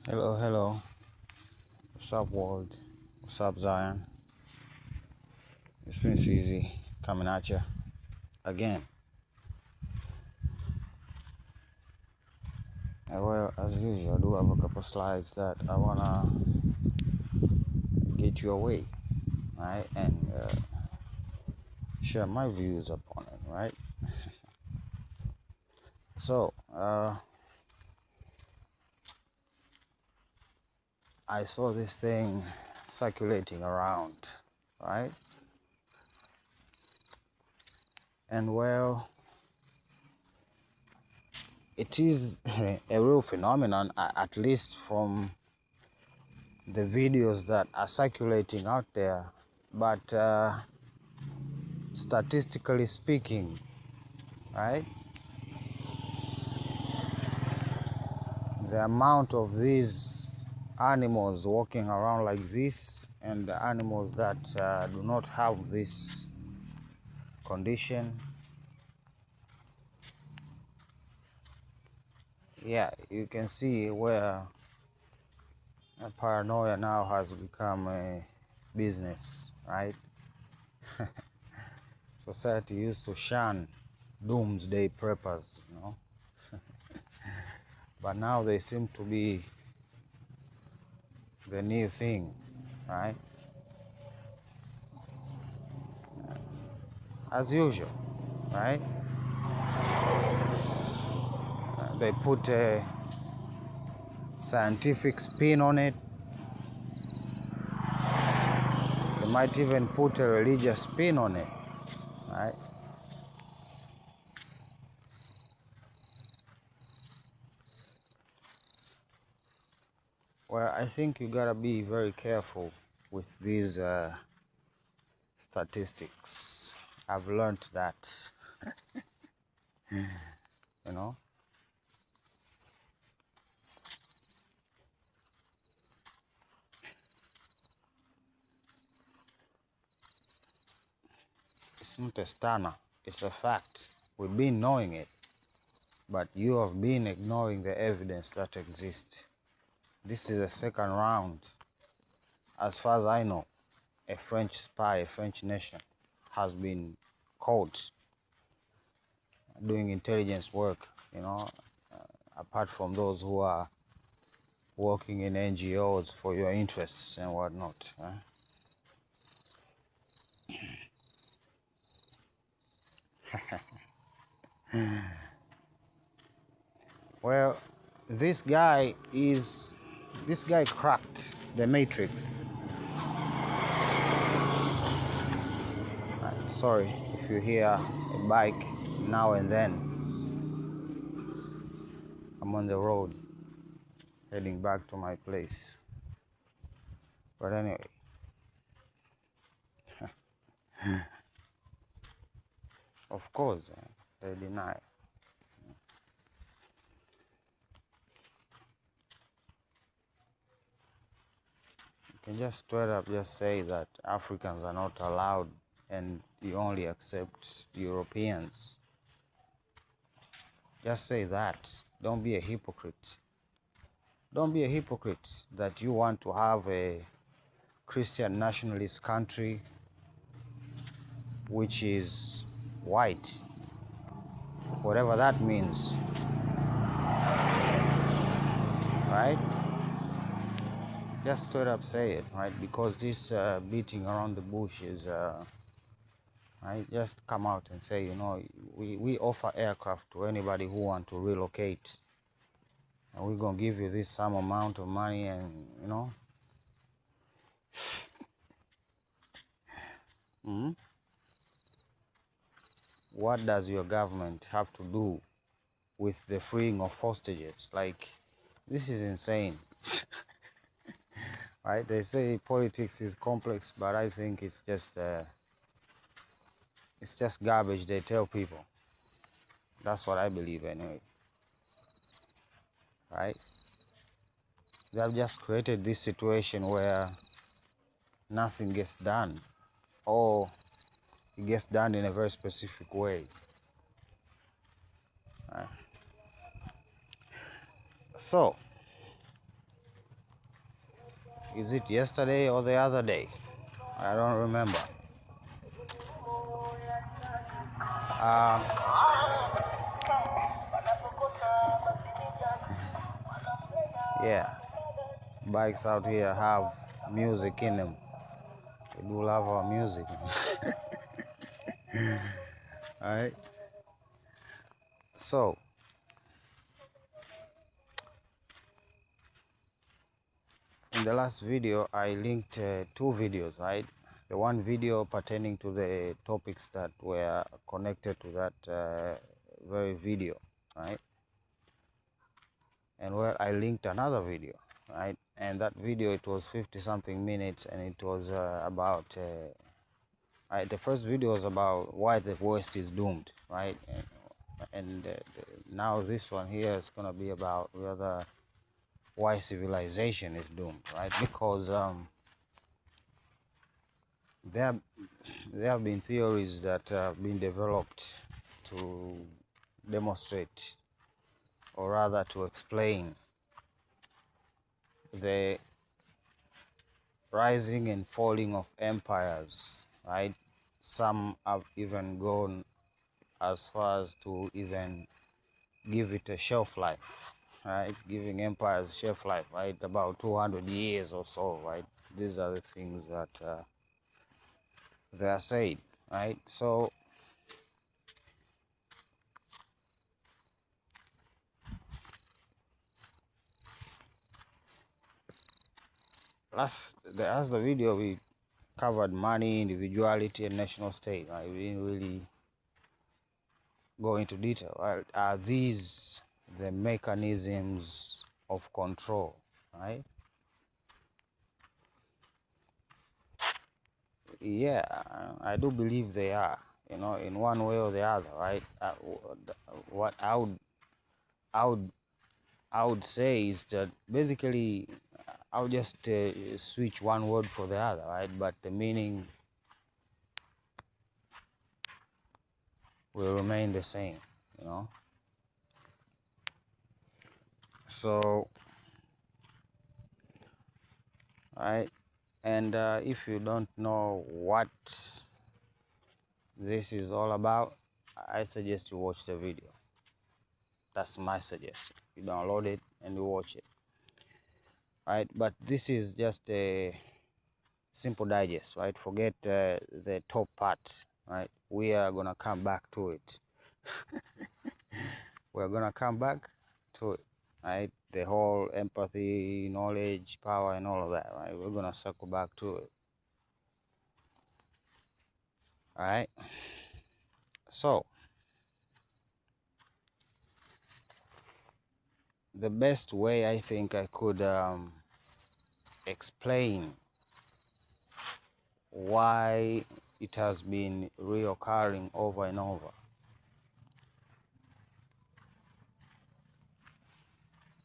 Hello, hello. What's up, world? What's up, Zion? It's been easy coming at you again. Well, as usual, I do have a couple slides that I wanna get you away, right, and share my views upon it, right? So, I saw this thing circulating around, right? And well, it is a real phenomenon, at least from the videos that are circulating out there. But statistically speaking, right, the amount of these animals walking around like this and the animals that do not have this condition, yeah, you can see where paranoia now has become a business, right? Society used to shun doomsday preppers, but now they seem to be the new thing, right? As usual, right? They put a scientific spin on it. They might even put a religious spin on it, right? Well, I think you gotta be very careful with these statistics. I've learned that, you know. It's not a stunner, it's a fact. We've been knowing it, but you have been ignoring the evidence that exists. This is the second round. As far as I know, a French spy, a French nation, has been caught doing intelligence work, apart from those who are working in NGOs for your interests and whatnot. Well, this guy cracked the matrix. Sorry if you hear a bike now and then. I'm on the road heading back to my place. But anyway, of course, they deny. You can just straight up just say that Africans are not allowed and you only accept Europeans. Just say that. Don't be a hypocrite. Don't be a hypocrite that you want to have a Christian nationalist country which is white, whatever that means, right? Just straight up say it, right? Because this beating around the bush is, right? Just come out and say, we offer aircraft to anybody who want to relocate, and we're gonna give you this some amount of money, and what does your government have to do with the freeing of hostages? Like, this is insane. Right? They say politics is complex, but I think it's just garbage they tell people. That's what I believe anyway. Right? They have just created this situation where nothing gets done, or it gets done in a very specific way. Right? So, is it yesterday or the other day? I don't remember. Yeah, bikes out here have music in them. We do love our music. All right. So, in the last video, I linked two videos, right? The one video pertaining to the topics that were connected to that very video, right? And where I linked another video, right? And that video, it was 50 something minutes, and it was about the first video was about why the West is doomed, right? And now this one here is going to be about whether why civilization is doomed, right? Because there have been theories that have been developed to demonstrate, or rather to explain, the rising and falling of empires, right? Some have even gone as far as to even give it a shelf life, right? Giving empires shelf life, right? About 200 years or so, right? These are the things that they are saying, right? So as the video, we covered money, individuality, and national state, right? We didn't really go into detail, right? Are these the mechanisms of control, right? Yeah, I do believe they are, in one way or the other, right? What I would I would say is that basically I'll just switch one word for the other, right? But the meaning will remain the same, you know. So, right, and if you don't know what this is all about, I suggest you watch the video. That's my suggestion. You download it and you watch it, right? But this is just a simple digest, right? Forget the top part, right? We are gonna come back to it. We're gonna come back to it, right? The whole empathy, knowledge, power, and all of that, right? We're gonna circle back to it. All right. So the best way I think I could explain why it has been reoccurring over and over,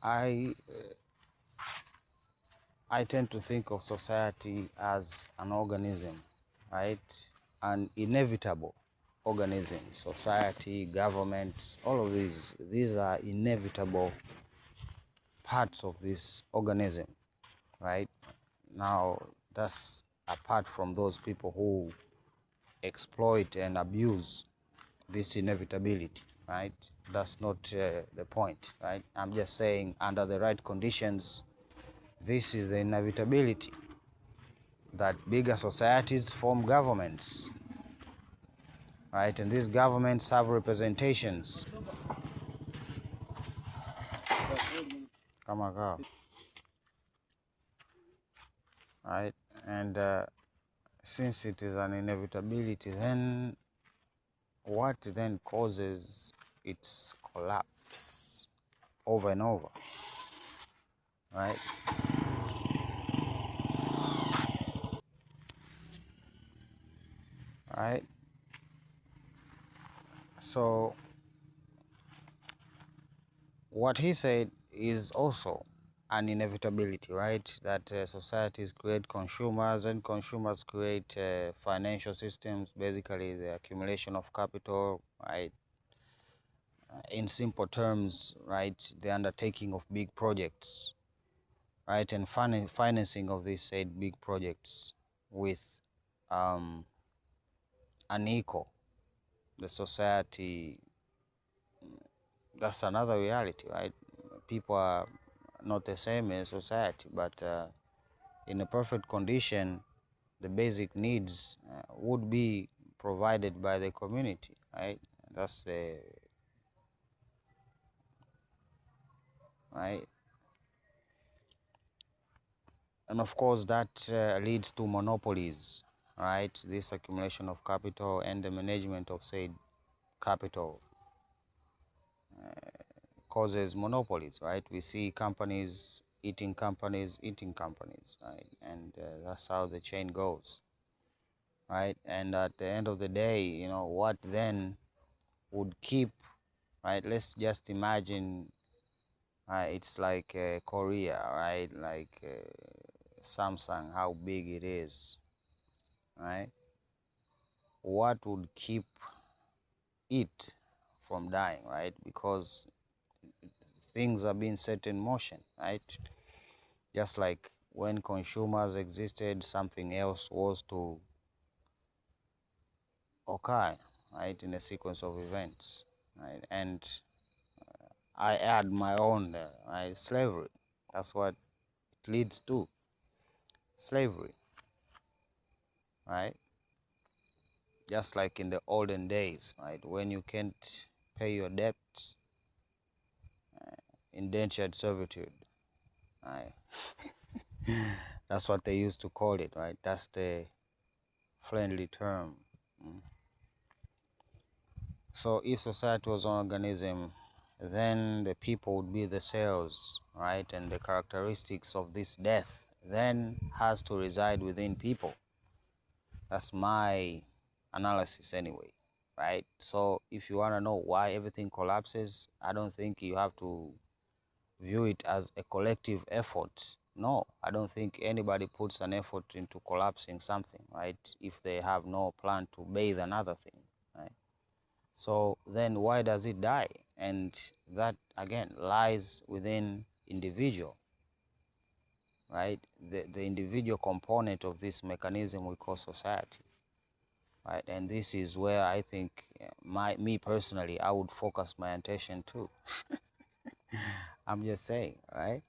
I tend to think of society as an organism, right? An inevitable organism. Society, governments, all of these are inevitable parts of this organism, right? Now, that's apart from those people who exploit and abuse this inevitability, right? That's not the point, right? I'm just saying, under the right conditions, this is the inevitability that bigger societies form governments, right? And these governments have representations. Come on, go. Right? And since it is an inevitability, then what then causes its collapse over and over, right? Right? So what he said is also an inevitability, right? That societies create consumers, and consumers create financial systems, basically the accumulation of capital, right? In simple terms, right, the undertaking of big projects, right, and financing of these said big projects with an equal the society. That's another reality, right? People are not the same in society, but in a perfect condition, the basic needs would be provided by the community, right? That's the right, and of course that leads to monopolies, right? This accumulation of capital and the management of said capital causes monopolies, right? We see companies eating companies eating companies, right? And that's how the chain goes, right? And at the end of the day, you know, what then would keep, right? Let's just imagine it's like Korea, right? Like Samsung, how big it is, right? What would keep it from dying, right? Because things are being set in motion, right? Just like when consumers existed, something else was to occur, right, in a sequence of events, right? And I add my own, right, slavery. That's what it leads to, slavery, right? Just like in the olden days, right, when you can't pay your debts, indentured servitude, right? That's what they used to call it, right? That's the friendly term. Mm. So if society was an organism, then the people would be the cells, right? And the characteristics of this death then has to reside within people. That's my analysis anyway, right? So if you want to know why everything collapses, I don't think you have to view it as a collective effort. No, I don't think anybody puts an effort into collapsing something, right? If they have no plan to bathe another thing, right? So then why does it die? And that again lies within individual, right? The individual component of this mechanism we call society, right? And this is where I think me personally, I would focus my attention to. I'm just saying, right?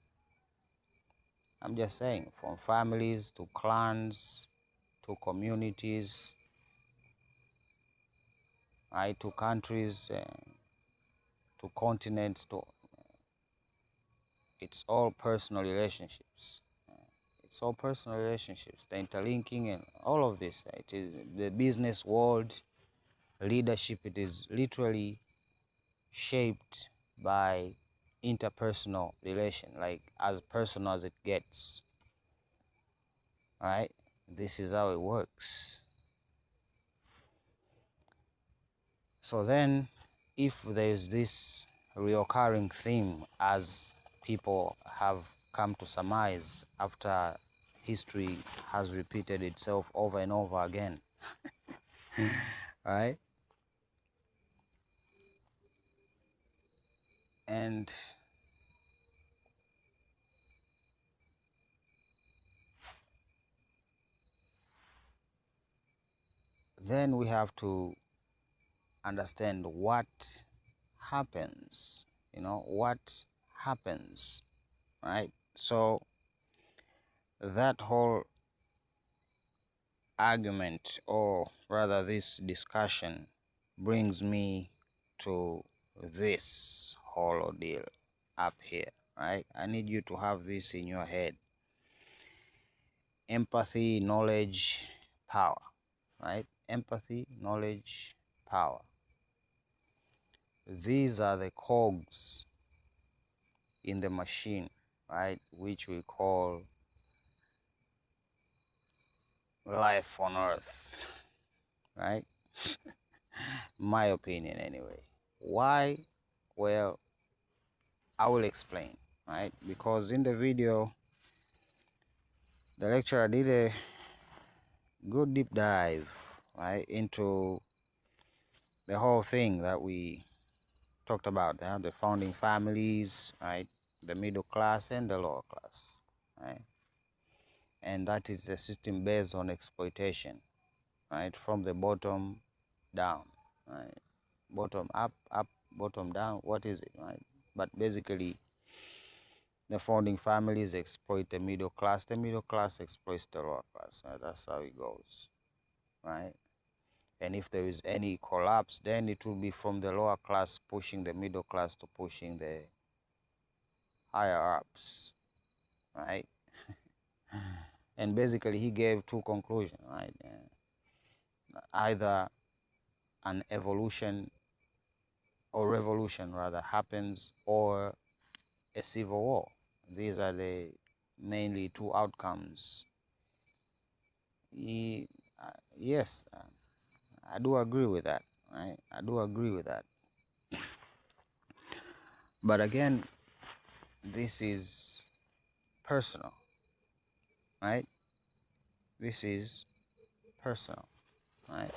I'm just saying, from families to clans to communities, right, to countries, to continents, to it's all personal relationships. It's all personal relationships, the interlinking and all of this. It is the business world, leadership. It is literally shaped by interpersonal relation, like as personal as it gets. Right? This is how it works. So then, if there's this reoccurring theme, as people have come to surmise after history has repeated itself over and over again, right? And then we have to understand what happens, what happens, right? So that whole argument, or rather this discussion, brings me to this whole ordeal up here, right? I need you to have this in your head. Empathy, knowledge, power, right? Empathy, knowledge, power. These are the cogs in the machine, right? Which we call life on earth, right? My opinion anyway. Why? Well, I will explain, right? Because in the video, the lecturer did a good deep dive, right, into the whole thing that we talked about, the founding families, right, the middle class and the lower class. and that is a system based on exploitation, right? From the bottom down, right? Bottom up, up, bottom down. What is it, right? But basically, the founding families exploit the middle class. The middle class exploits the lower class. Right? That's how it goes, right? And if there is any collapse, then it will be from the lower class pushing the middle class to pushing the higher ups, right? And basically, he gave two conclusions, right? Either an evolution or revolution rather happens, or a civil war. These are the mainly two outcomes. Yes, I do agree with that, right? I do agree with that. But again, this is personal, right? This is personal, right?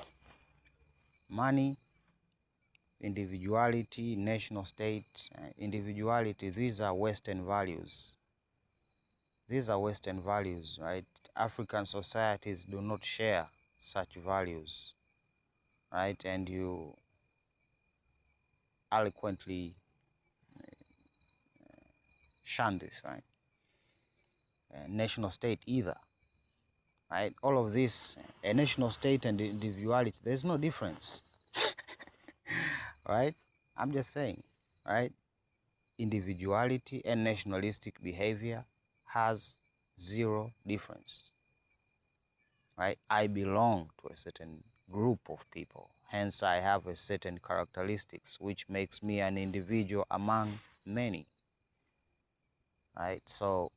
Money, individuality, national state, individuality, these are Western values. These are Western values, right? African societies do not share such values, right? And you eloquently shun this, right? National state either, right? All of this, a national state and individuality, there's no difference, right? I'm just saying, right? Individuality and nationalistic behavior has zero difference, right? I belong to a certain group of people, hence I have a certain characteristics which makes me an individual among many, right? So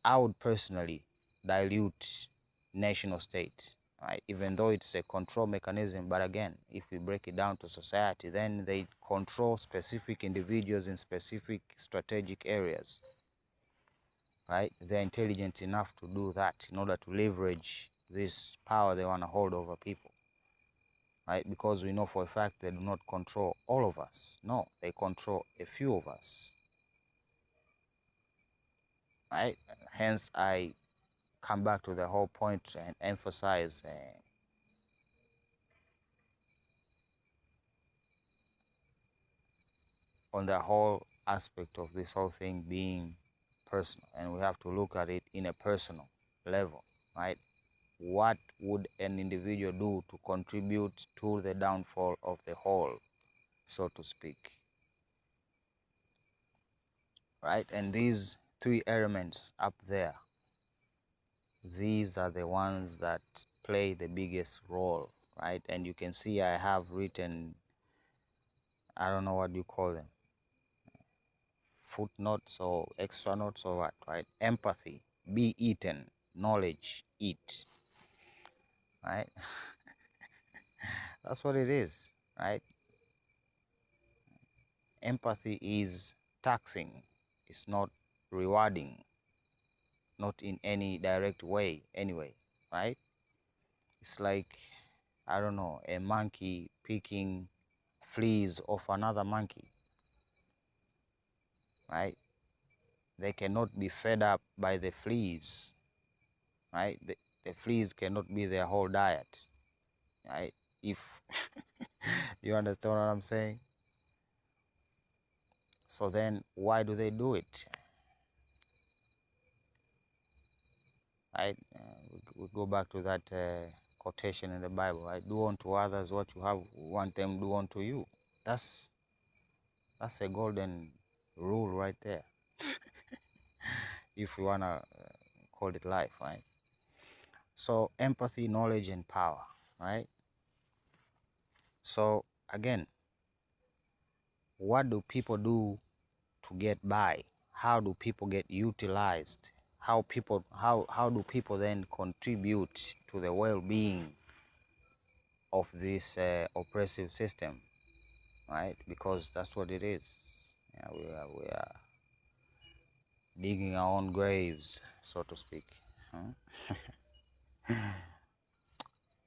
I would personally dilute national states, right? Even though it's a control mechanism, but again, if we break it down to society, then they control specific individuals in specific strategic areas, right? They're intelligent enough to do that in order to leverage this power they want to hold over people, right? Because we know for a fact they do not control all of us. No, they control a few of us, right? Hence, I come back to the whole point and emphasize on the whole aspect of this whole thing being personal, and we have to look at it in a personal level, right? What would an individual do to contribute to the downfall of the whole, so to speak, right? And these three elements up there, these are the ones that play the biggest role, right? And you can see I have written, I don't know what you call them, footnotes or extra notes or what, right? Empathy, be eaten, knowledge, eat, right? That's what it is, right? Empathy is taxing, it's not rewarding, not in any direct way anyway, right? It's like, I don't know, a monkey picking fleas off another monkey, right? They cannot be fed up by the fleas, right? The fleas cannot be their whole diet, right? If you understand what I'm saying. So then why do they do it, right? We go back to that quotation in the Bible, right? Do unto others what you have want them do unto you. That's a golden rule right there. If you wanna call it life, right? So empathy, knowledge, and power, right? So again, what do people do to get by? How do people get utilized? How do people then contribute to the well-being of this oppressive system, right? Because that's what it is. Yeah, we are digging our own graves, so to speak.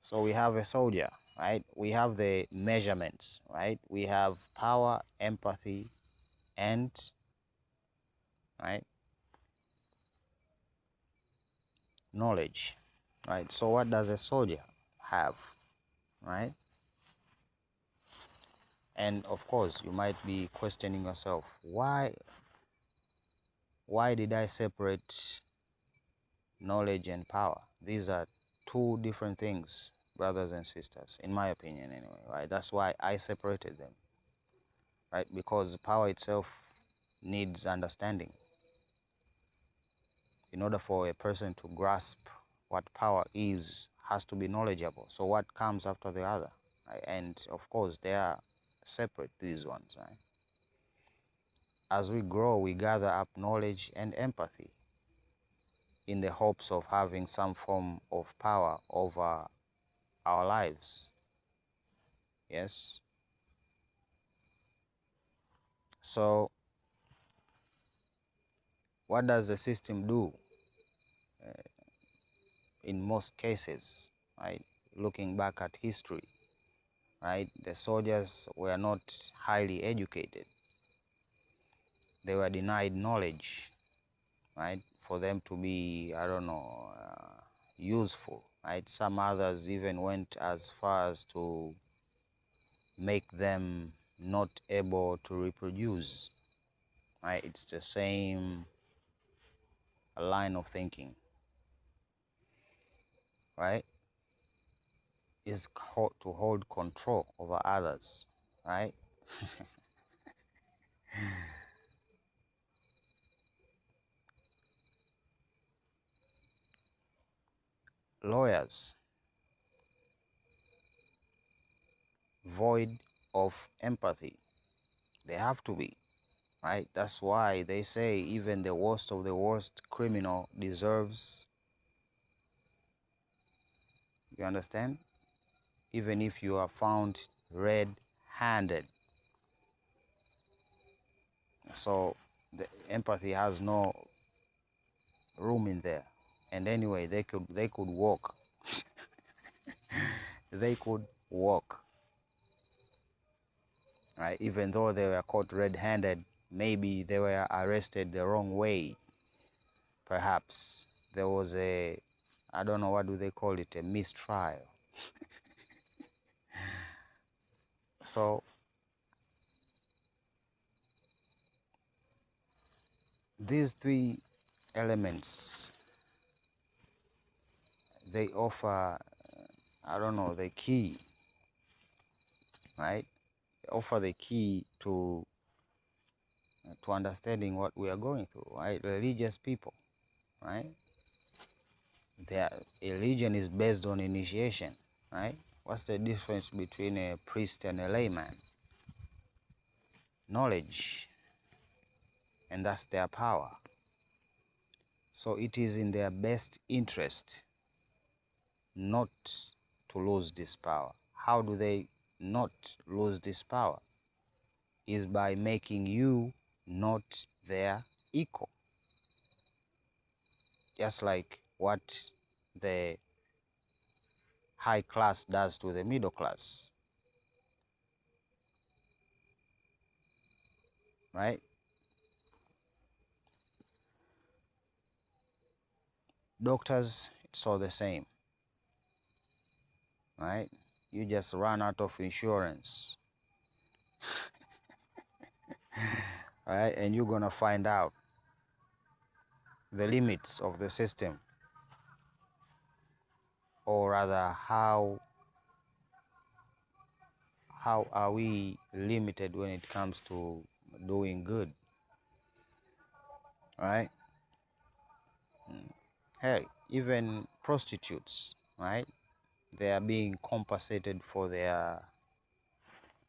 So we have a soldier, right? We have the measurements, right? We have power, empathy, and, right? knowledge, right? So what does a soldier have, right? And of course, you might be questioning yourself, why did I separate knowledge and power? These are two different things, brothers and sisters, in my opinion anyway, right? That's why I separated them, right? Because power itself needs understanding. In order for a person to grasp what power is, has to be knowledgeable. So what comes after the other, right? And of course, they are separate, these ones, right? As we grow, we gather up knowledge and empathy in the hopes of having some form of power over our lives. Yes. So what does the system do in most cases, right? Looking back at history, right? The soldiers were not highly educated. They were denied knowledge, right? For them to be, I don't know, useful, right? Some others even went as far as to make them not able to reproduce, right? It's the same line of thinking, right? Is to hold control over others, right? Lawyers, void of empathy. They have to be, right? That's why they say even the worst of the worst criminal deserves, you understand? Even if you are found red-handed. So the empathy has no room in there. And anyway, they could walk. They could walk, right? Even though they were caught red-handed, maybe they were arrested the wrong way. Perhaps there was a, I don't know, what do they call it, a mistrial. So these three elements, they offer, I don't know, the key, right? They offer the key to understanding what we are going through, right? Religious people, right? Their religion is based on initiation, right? What's the difference between a priest and a layman? Knowledge, and that's their power. So it is in their best interest not to lose this power. How do they not lose this power? Is by making you not their equal. Just like what the high class does to the middle class, right? Doctors, it's all the same, right? You just run out of insurance, right? And you're gonna find out the limits of the system, or rather how are we limited when it comes to doing good, right? Hey, even prostitutes, right? They are being compensated for their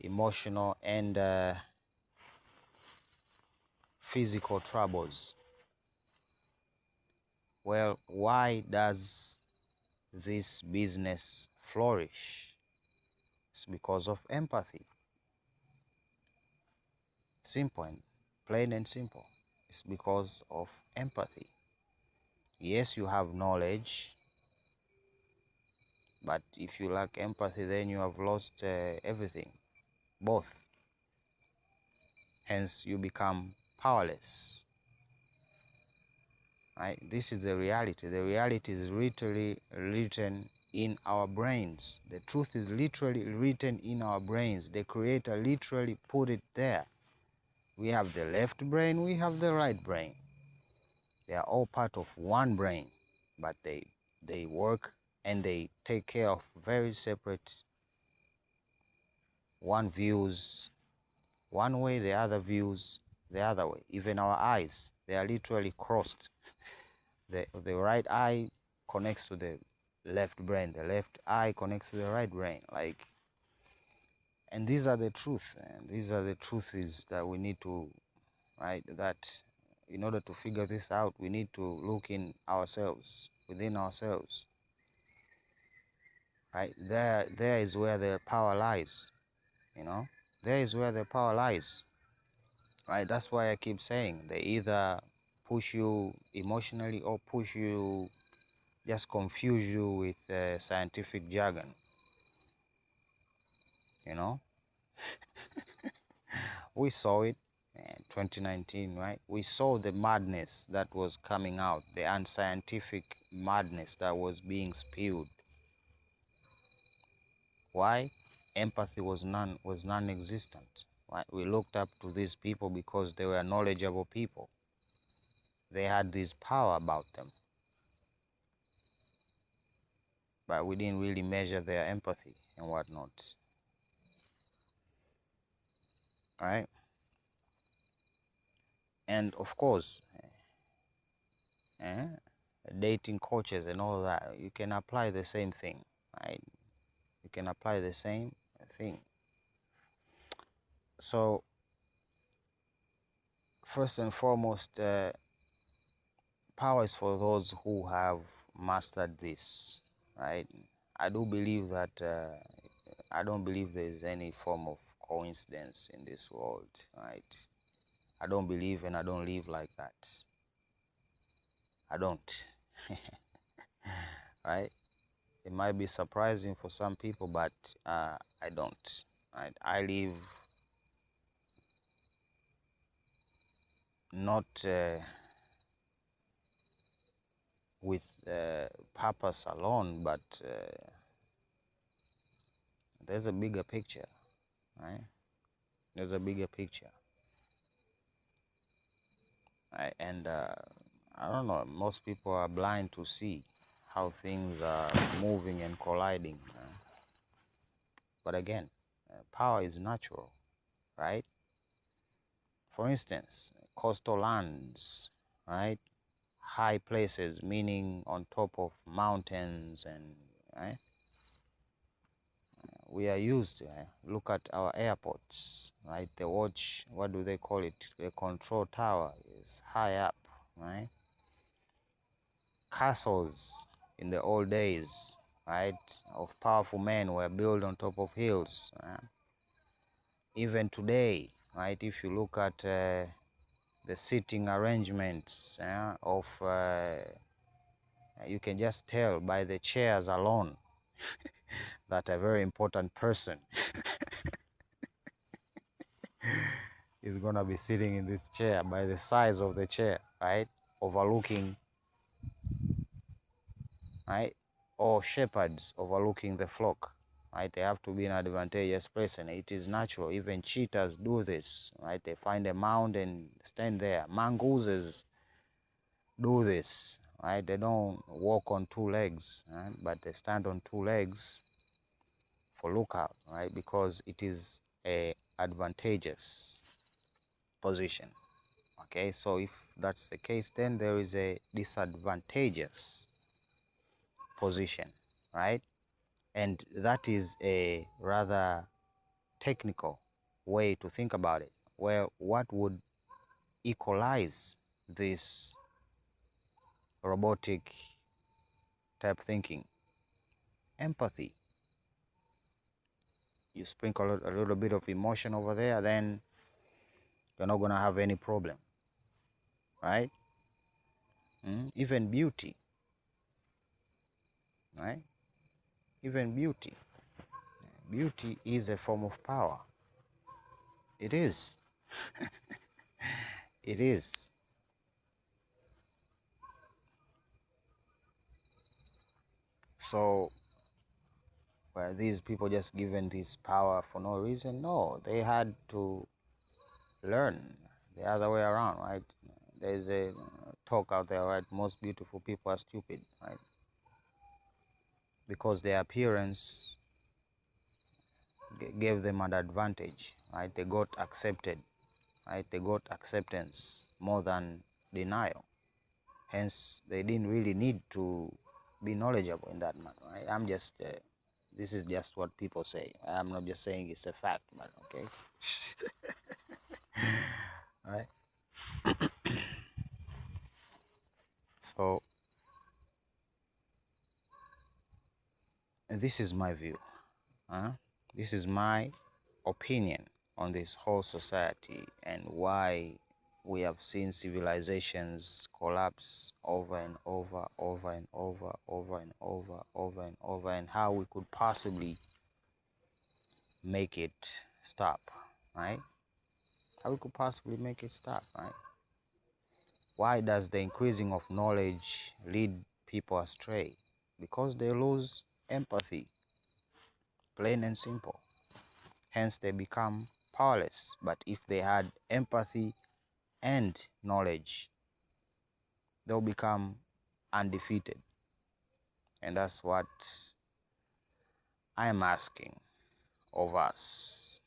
emotional and physical troubles. Well, why does this business flourish? It's because of empathy. Simple and plain and simple. It's because of empathy. Yes, you have knowledge, but if you lack empathy, then you have lost everything, both. Hence, you become powerless. right? This is the reality. The reality is literally written in our brains. The truth is literally written in our brains. The Creator literally put it there. We have the left brain, we have the right brain. They are all part of one brain, but they work and they take care of very separate. One views one way, the other views the other way. Even our eyes, they are literally crossed. The right eye connects to the left brain, the left eye connects to the right brain. Like, and these are the truth, and these are the truths that we need to, right? That in order to figure this out, we need to look in ourselves, within ourselves, right? There is where the power lies, you know? There is where the power lies, right? That's why I keep saying they either push you emotionally or push you, just confuse you with scientific jargon, you know? We saw it in 2019, right? We saw the madness that was coming out, the unscientific madness that was being spewed. Why? Empathy was non-existent. Right? We looked up to these people because they were knowledgeable people. They had this power about them. But we didn't really measure their empathy and whatnot. Right? And of course, dating coaches and all that, you can apply the same thing, right? You can apply the same thing. So first and foremost, power is for those who have mastered this, right? I do believe that I don't believe there is any form of coincidence in this world, right? I don't believe and I don't live like that. I don't. Right? It might be surprising for some people, but I don't. Right? I live not with purpose alone, but there's a bigger picture, right? There's a bigger picture, right? And I don't know, most people are blind to see how things are moving and colliding. But again, power is natural, right? For instance, coastal lands, right? High places, meaning on top of mountains, and right? We are used to look at our airports, right? The watch, what do they call it? The control tower is high up, right? Castles in the old days, right, of powerful men were built on top of hills. Even today, right, if you look at the sitting arrangements of, you can just tell by the chairs alone that a very important person is going to be sitting in this chair by the size of the chair, right, overlooking, right, or shepherds overlooking the flock, right? They have to be an advantageous person. It is natural. Even cheetahs do this, right? They find a mound and stand there. Mongooses do this, right? They don't walk on two legs, right? But they stand on two legs for lookout, right? Because it is a advantageous position. Okay, so if that's the case, then there is a disadvantageous position, right? And that is a rather technical way to think about it, where what would equalize this robotic type thinking? Empathy. You sprinkle a little bit of emotion over there, then you're not going to have any problem, right? Even beauty, right? Even beauty. Beauty is a form of power. It is. It is. So were these people just given this power for no reason? No, they had to learn the other way around, right? There's a talk out there, right? Most beautiful people are stupid, right? Because their appearance gave them an advantage, right? They got accepted, right? They got acceptance more than denial. Hence, they didn't really need to be knowledgeable in that matter, right? I'm just, this is just what people say. I'm not just saying it's a fact, but okay. Right? So, this is my view. This is my opinion on this whole society and why we have seen civilizations collapse over and over, over and over, over and over, over and over, and how we could possibly make it stop, right? How we could possibly make it stop, right? Why does the increasing of knowledge lead people astray? Because they lose empathy, plain and simple. Hence, they become powerless. But if they had empathy and knowledge, they'll become undefeated. And that's what I am asking of us.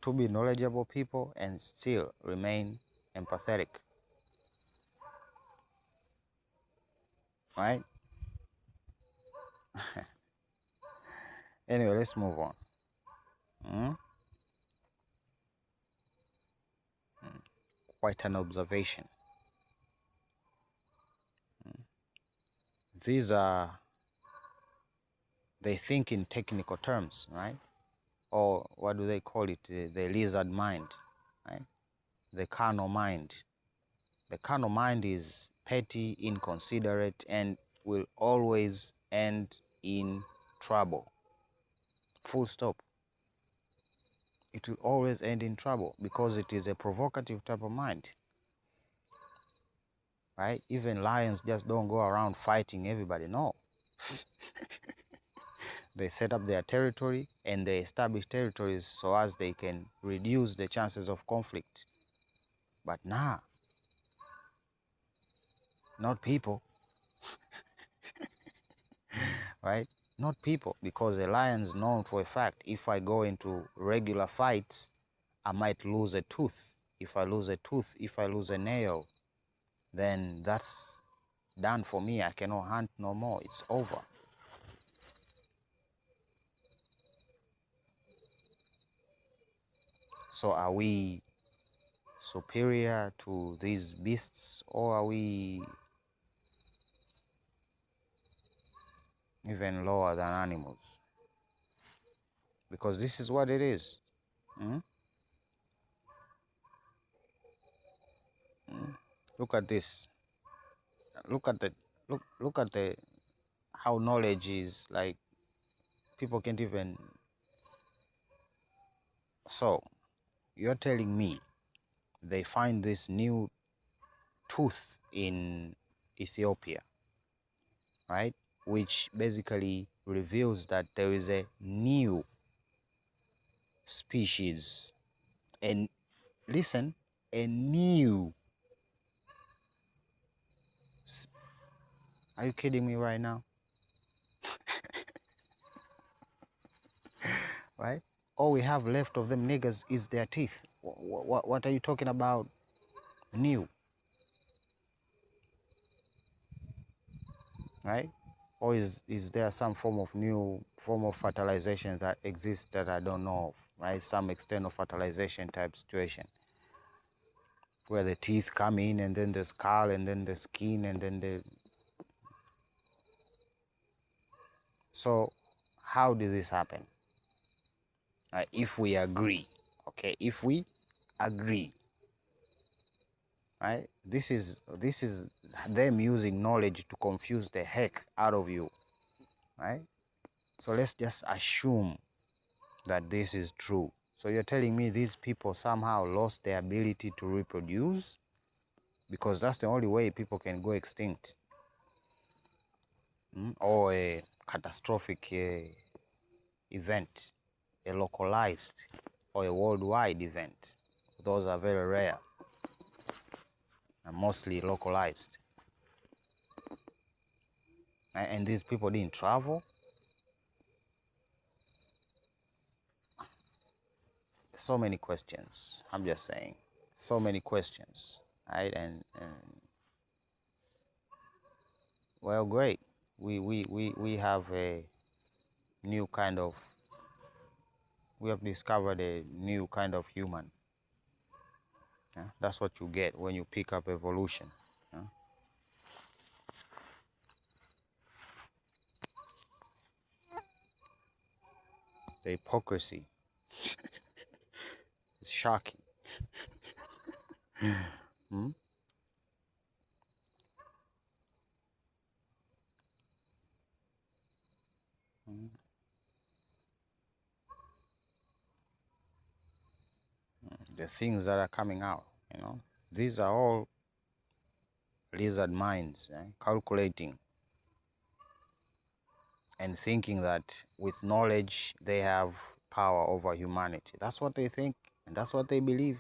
To be knowledgeable people and still remain empathetic. Right? Anyway, let's move on. Quite an observation. These are, they think in technical terms, right? Or what do they call it? The lizard mind, right? The carnal mind. The carnal mind is petty, inconsiderate, and will always end in trouble. Full stop. It will always end in trouble because it is a provocative type of mind. Right? Even lions just don't go around fighting everybody. No. They set up their territory and they establish territories so as they can reduce the chances of conflict. But nah, not people. Right? Not people, because a lion's known for a fact, if I go into regular fights, I might lose a tooth. If I lose a tooth, if I lose a nail, then that's done for me. I cannot hunt no more. It's over. So are we superior to these beasts, or are we even lower than animals? Because this is what it is. Look at this. Look at the look at the how knowledge is, like, people can't even. So you're telling me they find this new tooth in Ethiopia, right? Which basically reveals that there is a new species. And listen, a new. Are you kidding me right now? Right? All we have left of them niggas is their teeth. What are you talking about? New. Right? Or is there some form of new form of fertilization that exists that I don't know of, right? Some external fertilization type situation where the teeth come in and then the skull and then the skin and then the... So how did this happen? If we agree, okay, if we agree, right? This is them using knowledge to confuse the heck out of you, right? So let's just assume that this is true. So you're telling me these people somehow lost their ability to reproduce? because that's the only way people can go extinct. Or a catastrophic event, a localized or a worldwide event. Those are very rare and mostly localized. And these people didn't travel. So many questions. I'm just saying, so many questions, right? And well, great. We have a new kind of. We have discovered a new kind of human. Yeah? That's what you get when you pick up evolution. Yeah? The hypocrisy is shocking. Hmm? The things that are coming out, these are all lizard minds, calculating and thinking that with knowledge they have power over humanity. That's what they think, and that's what they believe.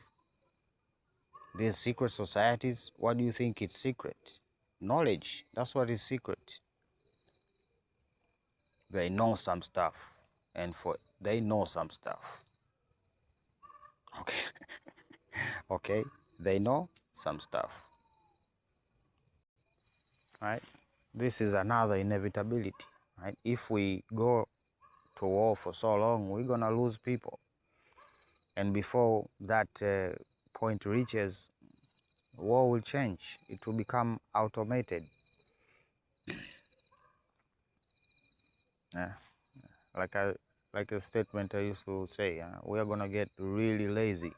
These secret societies, what do you think it's secret? Knowledge, that's what is secret. They know some stuff, and they know some stuff. Okay. Okay, they know some stuff. Right? This is another inevitability. Right? If we go to war for so long, we're gonna lose people, and before that point reaches, war will change. It will become automated. Yeah. Like a statement I used to say, we are gonna get really lazy.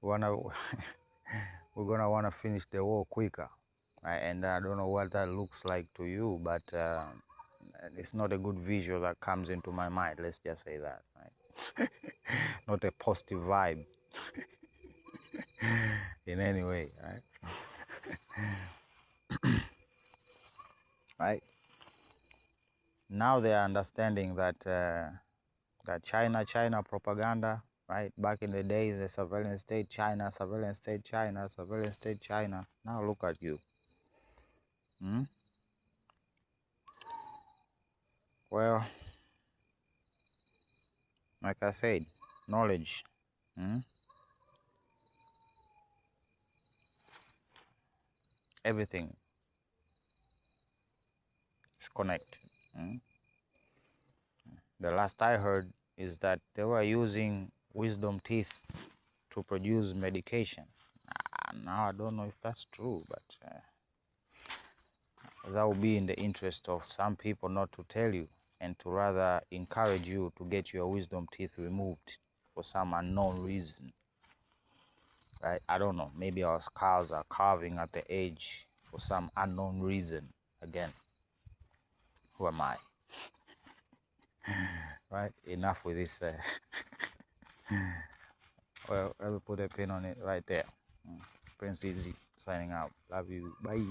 We're gonna wanna finish the war quicker, right? And I don't know what that looks like to you, but it's not a good visual that comes into my mind. Let's just say that, right? Not a positive vibe in any way, right? Right? Now they are understanding that that China propaganda, right? Back in the days, the surveillance state China, surveillance state China, surveillance state China. Now look at you. Well, like I said, knowledge. Everything is connected. The last I heard is that they were using wisdom teeth to produce medication. Now I don't know if that's true, but that would be in the interest of some people not to tell you and to rather encourage you to get your wisdom teeth removed for some unknown reason. Right? I don't know. Maybe our skulls are carving at the edge for some unknown reason. Again, who am I? Right? Enough with this. Well, I will put a pin on it right there. Prince Easy signing out. Love you. Bye.